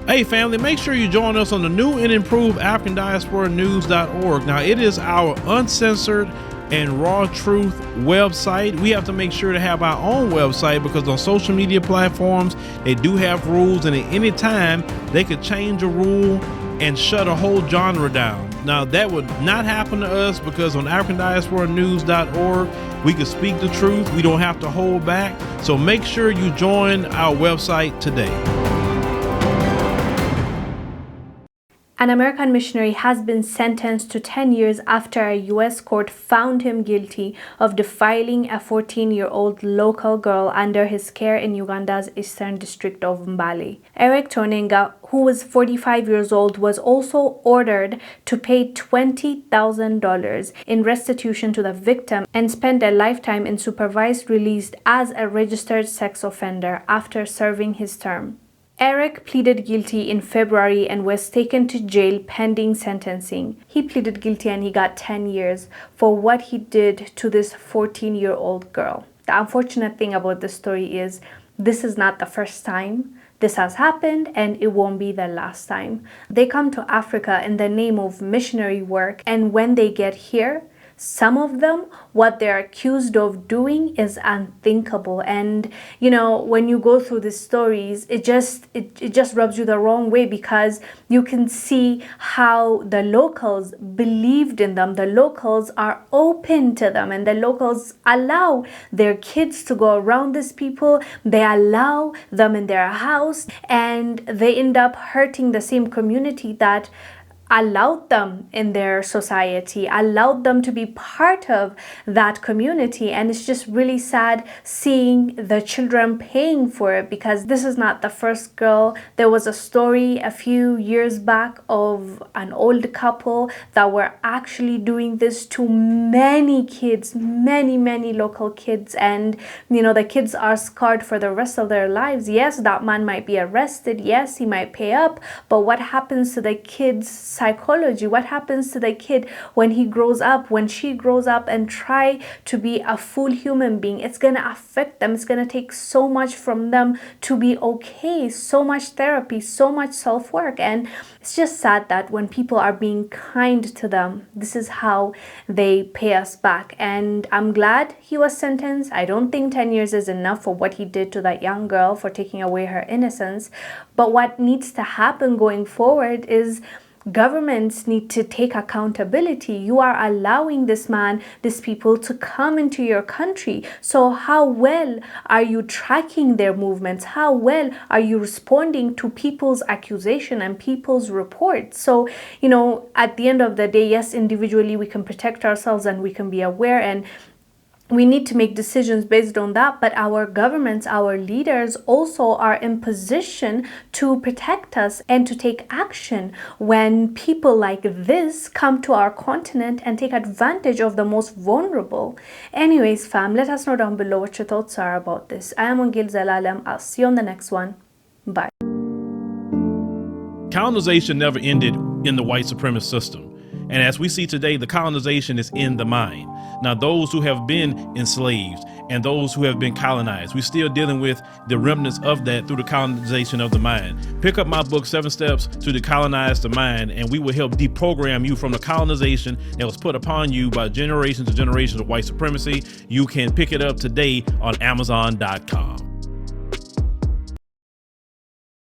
Hey family, make sure you join us on the new and improved African Diaspora News.org. Now, it is our uncensored and raw truth website. We have to make sure to have our own website because on social media platforms, they do have rules, and at any time they could change a rule and shut a whole genre down. Now, that would not happen to us because on AfricanDiasporaNews.org, we can speak the truth. We don't have to hold back. So make sure you join our website today. An American missionary has been sentenced to 10 years after a U.S. court found him guilty of defiling a 14-year-old local girl under his care in Uganda's eastern district of Mbale. Eric Tonenga, who was 45 years old, was also ordered to pay $20,000 in restitution to the victim and spend a lifetime in supervised release as a registered sex offender after serving his term. Eric pleaded guilty in February and was taken to jail pending sentencing. He pleaded guilty and he got 10 years for what he did to this 14-year-old girl. The unfortunate thing about this story is this is not the first time this has happened, and it won't be the last time. They come to Africa in the name of missionary work, and when they get here, some of them, what they're accused of doing is unthinkable. And you know, when you go through these stories, it just rubs you the wrong way because you can see how the locals believed in them. The locals are open to them, and the locals allow their kids to go around these people. They allow them in their house, and they end up hurting the same community that allowed them in their society, allowed them to be part of that community. And it's just really sad seeing the children paying for it because this is not the first girl. There was a story a few years back of an old couple that were actually doing this to many kids, many local kids. And you know, the kids are scarred for the rest of their lives. Yes, that man might be arrested. Yes, he might pay up. But what happens to the kids' psychology? What happens to the kid when he grows up, when she grows up and try to be a full human being? It's going to affect them. It's going to take so much from them to be okay, so much therapy, so much self-work. And it's just sad that when people are being kind to them, this is how they pay us back. And I'm glad he was sentenced. I don't think 10 years is enough for what he did to that young girl for taking away her innocence. But what needs to happen going forward is governments need to take accountability. You are allowing this man, these people to come into your country. So how well are you tracking their movements? How well are you responding to people's accusation and people's reports? So, you know, at the end of the day, yes, individually we can protect ourselves and we can be aware, and we need to make decisions based on that, but our governments, our leaders also are in position to protect us and to take action when people like this come to our continent and take advantage of the most vulnerable. Anyways, fam, let us know down below what your thoughts are about this. I am Wongel Zelalem. I'll see you on the next one. Bye. Colonization never ended in the white supremacist system. And as we see today, the colonization is in the mind. Now, those who have been enslaved and those who have been colonized, we're still dealing with the remnants of that through the colonization of the mind. Pick up my book, 7 Steps to Decolonize the Mind, and we will help deprogram you from the colonization that was put upon you by generations and generations of white supremacy. You can pick it up today on Amazon.com.